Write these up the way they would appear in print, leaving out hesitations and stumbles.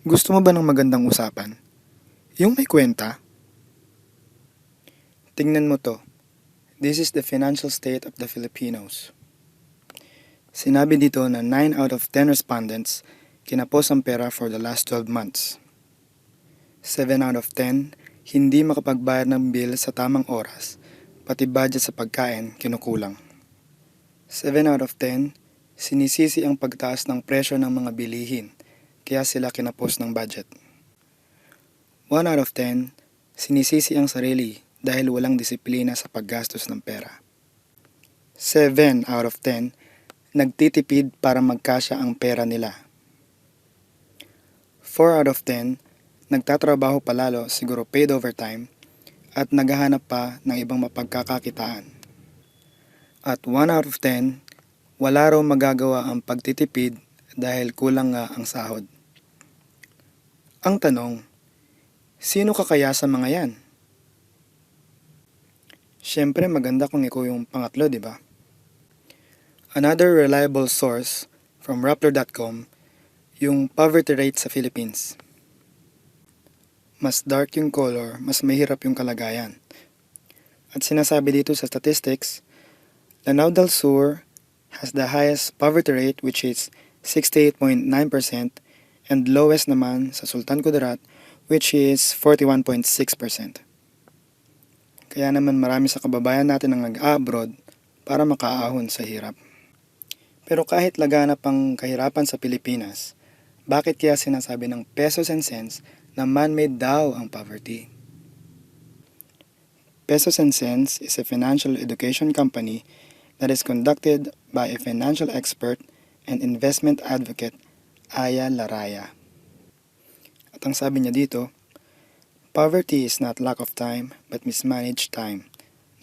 Gusto mo ba ng magandang usapan? Yung may kwenta? Tingnan mo to. This is the financial state of the Filipinos. Sinabi dito na 9 out of 10 respondents kinapos ang pera for the last 12 months. 7 out of 10 hindi makapagbayad ng bill sa tamang oras, pati budget sa pagkain kinukulang. 7 out of 10 sinisisi ang pagtaas ng presyo ng mga bilihin, kaya sila kinapos ng budget. 1 out of 10 sinisisi ang sarili dahil walang disiplina sa paggastos ng pera. 7 out of 10 nagtitipid para magkasya ang pera nila. 4 out of 10 nagtatrabaho palalo, siguro paid overtime, at naghahanap pa ng ibang mapagkakakitaan. At 1 out of 10 wala raw magagawa ang pagtitipid dahil kulang nga ang sahod. Ang tanong, sino ka kaya sa mga yan? Siyempre maganda kung ikaw yung pangatlo, di ba? Another reliable source from Rappler.com, yung poverty rate sa Philippines. Mas dark yung color, mas mahirap yung kalagayan. At sinasabi dito sa statistics, Lanao del Sur has the highest poverty rate, which is 68.9%, and lowest naman sa Sultan Kudarat, which is 41.6%. Kaya naman marami sa kababayan natin ang nag-abroad para makaahon sa hirap. Pero kahit laganap ang kahirapan sa Pilipinas, bakit kaya sinasabi ng pesos and cents na man-made daw ang poverty? Pesos and Cents is a financial education company that is conducted by a financial expert and investment advocate, Aya Laraya. At ang sabi niya dito, poverty is not lack of time but mismanaged time,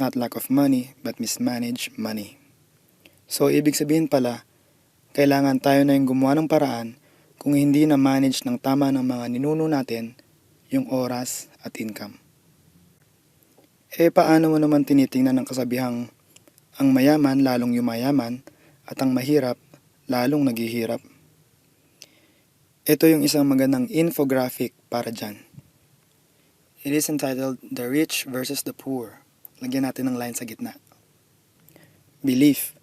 not lack of money but mismanaged money. So ibig sabihin pala, kailangan tayo na yung gumawa ng paraan kung hindi na manage ng tama ng mga ninuno natin yung oras at income. Paano mo naman tinitingnan ng kasabihang ang mayaman lalong yumayaman at ang mahirap lalong naghihirap? Ito yung isang magandang infographic para dyan. It is entitled The Rich versus the Poor. Lagyan natin ng line sa gitna. Belief.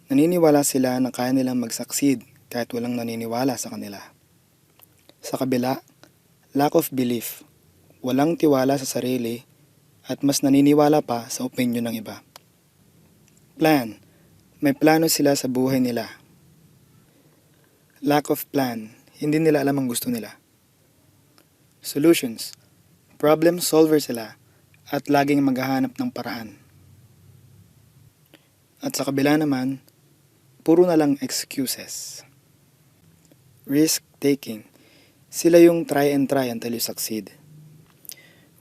Naniniwala sila na kaya nilang mag-succeed kahit walang naniniwala sa kanila. Sa kabila, lack of belief. Walang tiwala sa sarili at mas naniniwala pa sa opinion ng iba. Plan. May plano sila sa buhay nila. Lack of plan. Hindi nila alam ang gusto nila. Solutions. Problem solver sila at laging maghahanap ng paraan. At sa kabila naman, puro na lang excuses. Risk taking. Sila yung try until you succeed.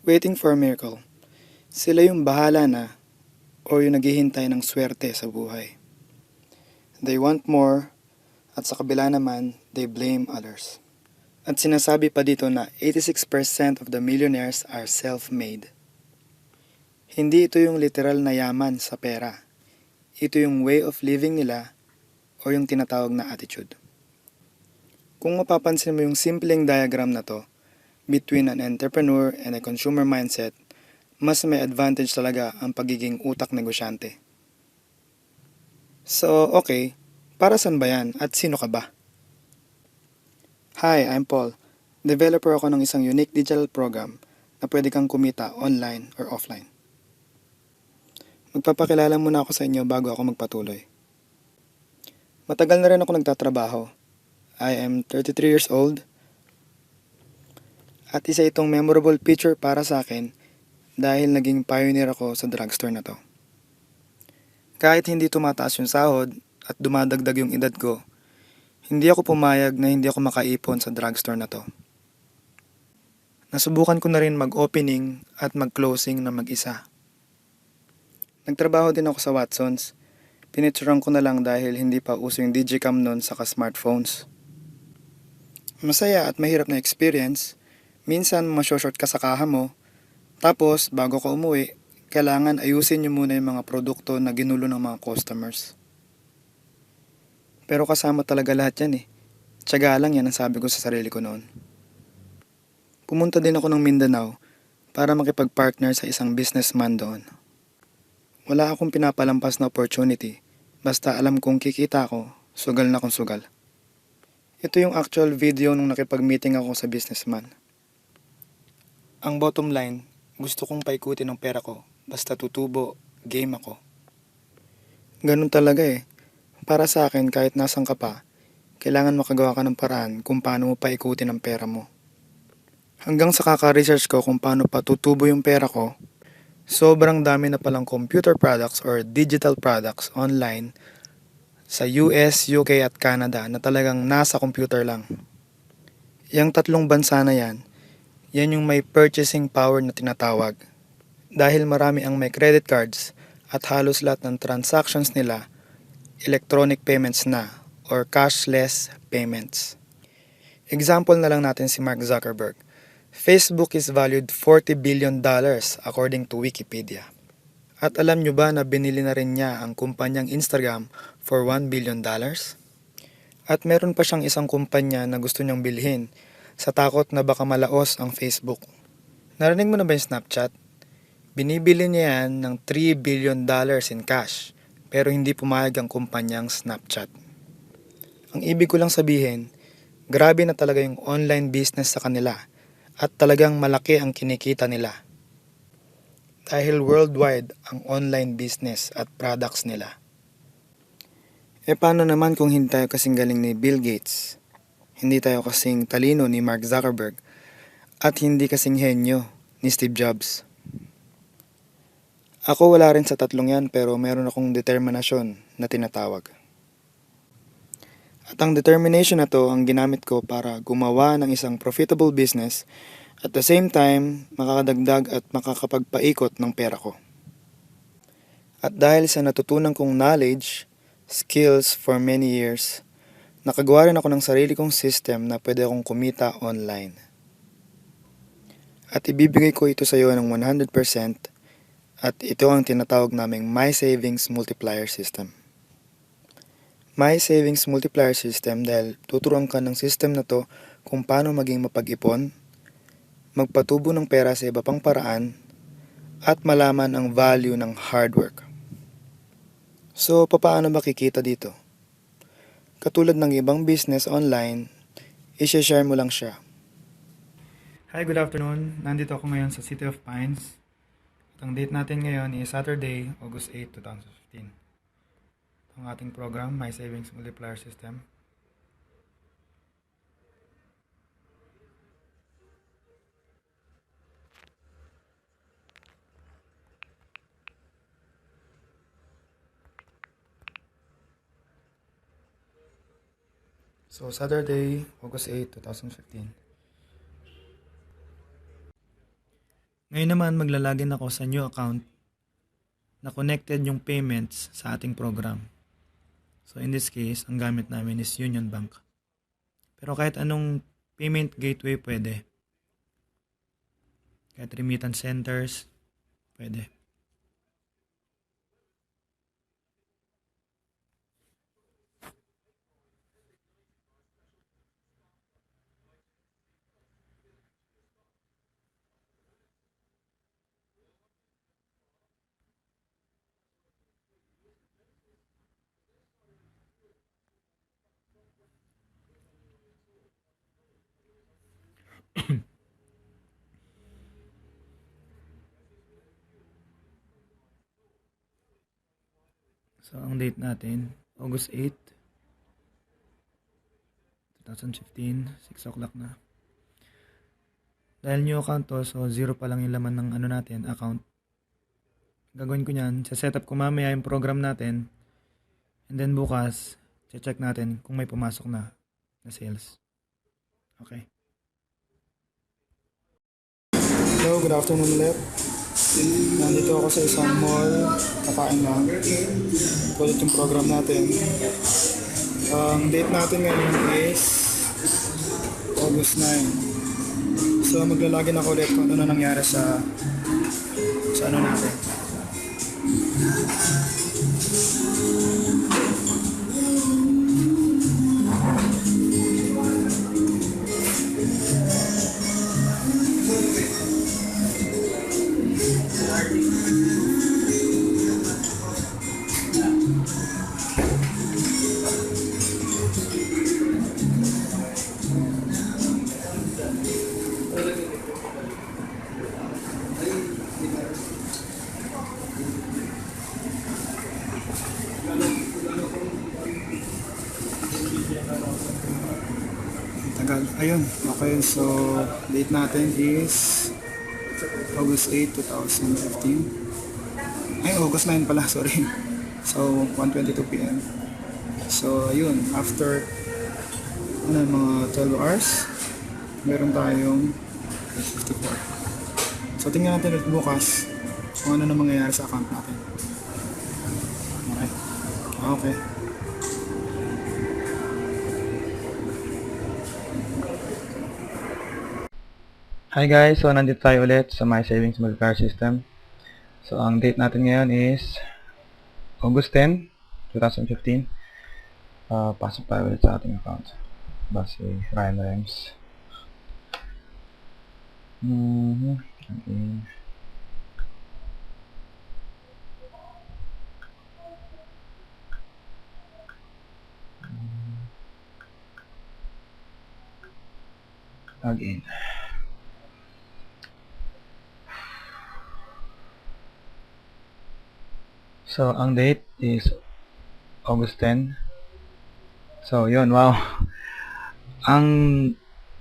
Waiting for a miracle. Sila yung bahala na o yung naghihintay ng swerte sa buhay. They want more at sa kabila naman, they blame others. At sinasabi pa dito na 86% of the millionaires are self-made. Hindi ito yung literal na yaman sa pera. Ito yung way of living nila o yung tinatawag na attitude. Kung mapapansin mo yung simpleng diagram na to, between an entrepreneur and a consumer mindset, mas may advantage talaga ang pagiging utak negosyante. So, okay, para saan ba yan at sino ka ba? Hi, I'm Paul. Developer ako ng isang unique digital program na pwede kang kumita online or offline. Magpapakilala muna ako sa inyo bago ako magpatuloy. Matagal na rin ako nagtatrabaho. I am 33 years old. At isa itong memorable feature para sa akin dahil naging pioneer ako sa drugstore na to. Kahit hindi tumataas yung sahod at dumadagdag yung edad ko, hindi ako pumayag na hindi ako makaipon sa drugstore na to. Nasubukan ko na rin mag-opening at mag-closing na mag-isa. Nagtrabaho din ako sa Watsons. Pinituran ko na lang dahil hindi pa uso yung Digicam noon saka smartphones. Masaya at mahirap na experience. Minsan masyashort ka sa kaha mo. Tapos bago ka umuwi, kailangan ayusin nyo muna yung mga produkto na ginulo ng mga customers. Pero kasama talaga lahat yan eh. Tiyaga lang yan ang sabi ko sa sarili ko noon. Pumunta din ako ng Mindanao para makipag-partner sa isang businessman doon. Wala akong pinapalampas na opportunity, basta alam kong kikita ako, sugal na kung sugal. Ito yung actual video nung nakipag-meeting ako sa businessman. Ang bottom line, gusto kong paikutin ng pera ko, basta tutubo, game ako. Ganun talaga eh. Para sa akin, kahit nasan ka pa, kailangan makagawa ka ng paraan kung paano mo paikutin ang pera mo. Hanggang sa kaka-research ko kung paano patutubo yung pera ko, sobrang dami na palang computer products or digital products online sa US, UK at Canada na talagang nasa computer lang. Yang 3 bansa na yan yung may purchasing power na tinatawag. Dahil marami ang may credit cards at halos lahat ng transactions nila electronic payments na or cashless payments. Example na lang natin si Mark Zuckerberg. Facebook is valued $40 billion according to Wikipedia. At alam nyo ba na binili na rin niya ang kumpanyang Instagram for $1 billion? At meron pa siyang isang kumpanya na gusto niyang bilhin sa takot na baka malaos ang Facebook. Narinig mo na ba yung Snapchat? Binibili niya yan ng $3 billion in cash pero hindi pumayag ang kumpanyang Snapchat. Ang ibig ko lang sabihin, grabe na talaga yung online business sa kanila at talagang malaki ang kinikita nila. Dahil worldwide ang online business at products nila. E paano naman kung hindi tayo kasing galing ni Bill Gates? Hindi tayo kasing talino ni Mark Zuckerberg at hindi kasing henyo ni Steve Jobs. Ako wala rin sa 3 yan pero meron akong determinasyon na tinatawag. At ang determination na to ang ginamit ko para gumawa ng isang profitable business at the same time makakadagdag at makakapagpaikot ng pera ko. At dahil sa natutunan kong knowledge, skills for many years, nakagawa rin ako ng sarili kong system na pwede akong kumita online. At ibibigay ko ito sa iyo ng 100%. At ito ang tinatawag naming My Savings Multiplier System. My Savings Multiplier System dahil tuturuan ka ng system na to kung paano maging mapag-ipon, magpatubo ng pera sa iba pang paraan, at malaman ang value ng hard work. So, paano ba kikita dito? Katulad ng ibang business online, i-share mo lang siya. Hi, good afternoon. Nandito ako ngayon sa City of Pines. Ang date natin ngayon is Saturday, August 8, 2015. Ito ang ating program, My Savings Multiplier System. So, Saturday, August 8, 2015. Ngayon naman maglalagin ako sa new account na connected yung payments sa ating program. So in this case, ang gamit namin is Union Bank. Pero kahit anong payment gateway pwede. Kahit remittance centers, pwede. So, ang date natin, August 8, 2015, 6 o'clock na. Dahil new account to, so 0 pa lang yung laman ng natin, account. Gagawin ko niyan, sa setup ko mamaya yung program natin, and then bukas, check natin kung may pumasok na sales. Okay. Hello, good afternoon ulit. Nandito ako sa isang mall, kakain lang. Ulit yung program natin. Ang date natin ngayon is August 9. So maglalagin ako ulit kung ano na nangyari sa natin. Tagal. Ayun. Okay, so date natin is August 8, 2015. Ay, August 9 pala, sorry. So, 1:22 p.m. So, ayun. After mga 12 hours, meron tayong 54. So, tingnan natin ulit bukas kung ano na mangyayari sa account natin. Okay. Okay. Hi guys, so nandito tayo ulit sa My Savings Multiplier System. So ang date natin ngayon is August 10, 2015. Pasok tayo ulit sa ating account. Base Ryan Rems. Okay. Login. So, ang date is August 10. So, yun, wow. Ang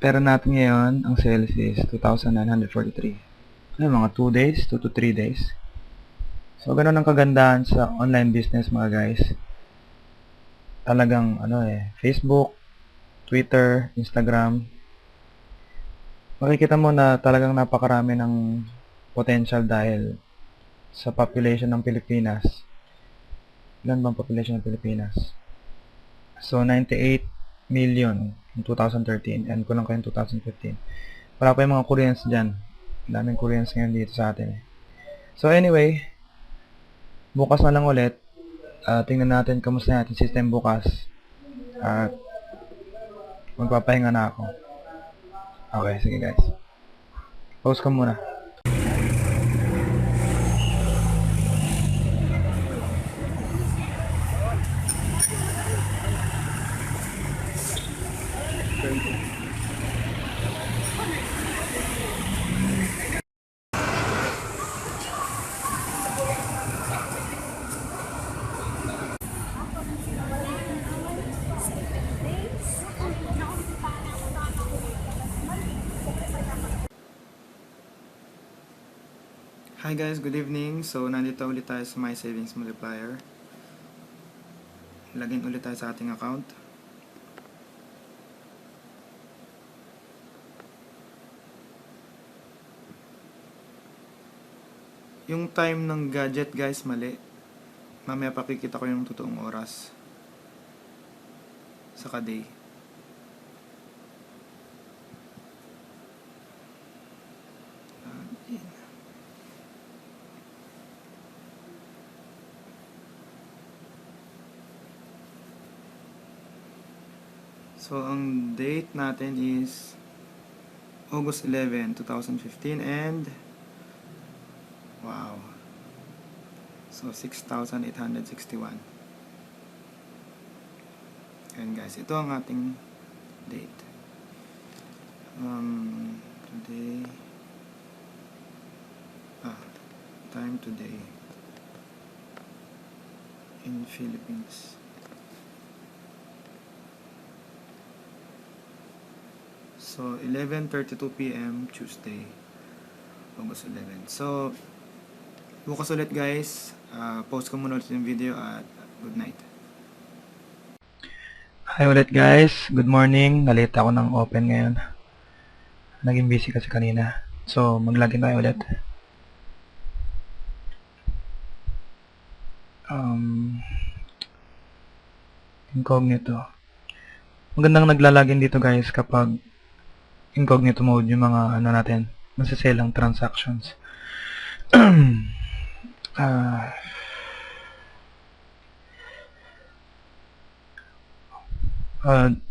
pera natin ngayon, ang sales is 2,943. Ano, mga 2 days, 2 to 3 days. So, ganun ang kagandahan sa online business mga guys. Talagang, Facebook, Twitter, Instagram. Makikita mo na talagang napakarami ng potential dahil sa population ng Pilipinas. Ilan bang population ng Pilipinas? So, 98 million in 2013 and kulang kayo in 2015. Wala pa yung mga Koreans dyan. Daming Koreans ngayon dito sa atin. So, anyway, bukas na lang ulit. Tingnan natin kamusta natin system bukas. At magpapahinga na ako. Okay, sige guys. Pause ko muna. Hi guys, good evening. So, nandito ulit tayo sa My Savings Multiplier. Login ulit tayo sa ating account. Yung time ng gadget guys, mali. Mamaya pakikita ko yung totoong oras. Saka day. So, ang date natin is August 11, 2015 and wow. So, 6,861. Ayan guys, ito ang ating date. Today, time today in Philippines. So, 11:32 p.m. Tuesday, August 11. So, bukas ulit guys. Post ko muna ulit yung video at good night. Hi ulit guys. Good morning. Nalita ako ng open ngayon. Naging busy kasi kanina. So, mag-login tayo ulit. Incognito. Magandang naglalagin dito guys kapag incognito mode yung mga natin, masiselang transactions.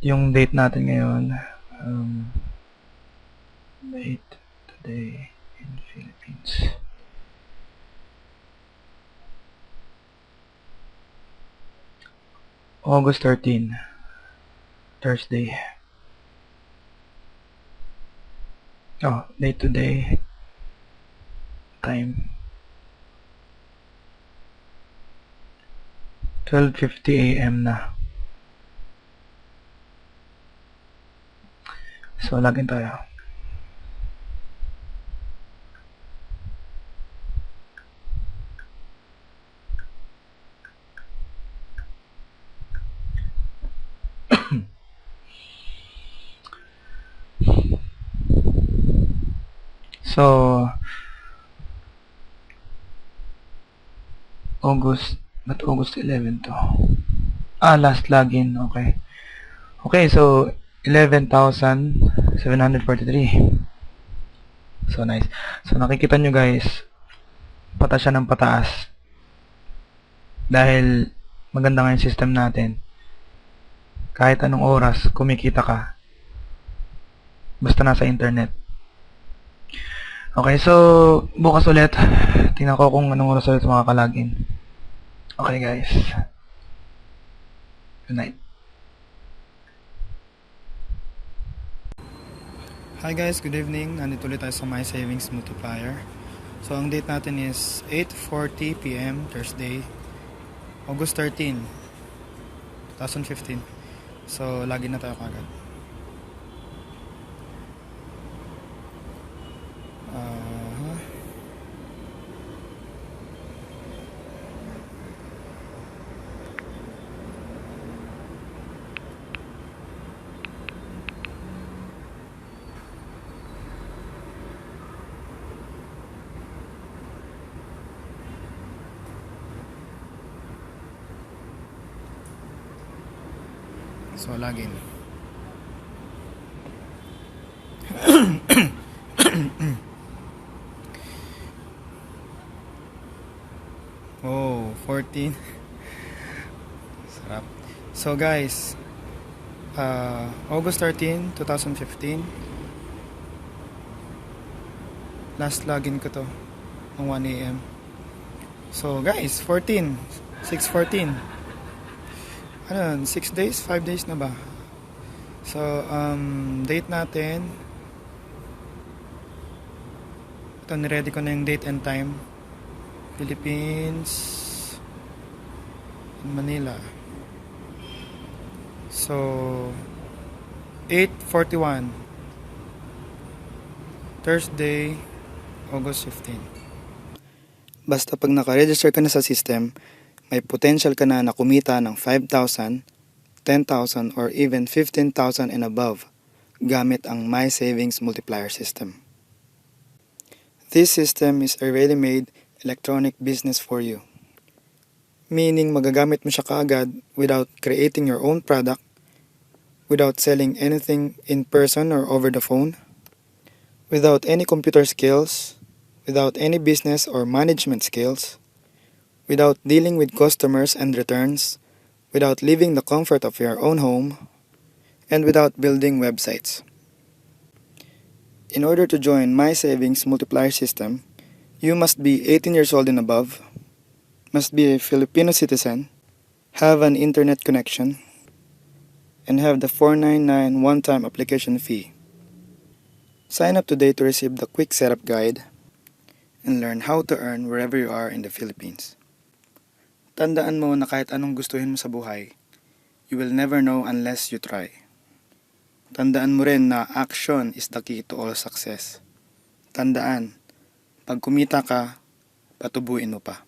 Yung date natin ngayon, date today in Philippines. August 13, Thursday. Oh, day to day. Time. 12:50 AM na. So, login tayo. So, ba't August 11 to? Last login, okay. Okay, so, 11,743. So, nice. So, nakikita nyo guys, pataas siya ng pataas. Dahil, maganda nga yung system natin. Kahit anong oras, kumikita ka. Basta nasa internet. Okay, so, bukas ulit. Tingnan ko kung anong oras ulit makakalagin. Okay, guys. Good night. Hi guys, good evening. Nandito ulit tayo sa My Savings Multiplier. So, ang date natin is 8:40 PM, Thursday, August 13, 2015. So, login na tayo kagad. So, login. Oh, 14. Sarap. So, guys, August 13, 2015. Last login ko to ng 1 AM. So, guys, 14. 6:14. Ano, 6 days? 5 days na ba? So, date natin. Ito, niready ko na yung date and time. Philippines, Manila. So, 8:41. Thursday, August 15. Basta pag naka-register ka na sa system, may potential ka na kumita ng 5,000, 10,000, or even 15,000 and above gamit ang My Savings Multiplier system. This system is a ready-made electronic business for you. Meaning magagamit mo siya kaagad without creating your own product, without selling anything in person or over the phone, without any computer skills, without any business or management skills, without dealing with customers and returns, without leaving the comfort of your own home, and without building websites. In order to join My Savings Multiplier system, you must be 18 years old and above, must be a Filipino citizen, have an internet connection, and have the $4.99 one-time application fee. Sign up today to receive the quick setup guide and learn how to earn wherever you are in the Philippines. Tandaan mo na kahit anong gustuhin mo sa buhay, you will never know unless you try. Tandaan mo rin na action is the key to all success. Tandaan, pag kumita ka, patubuin mo pa.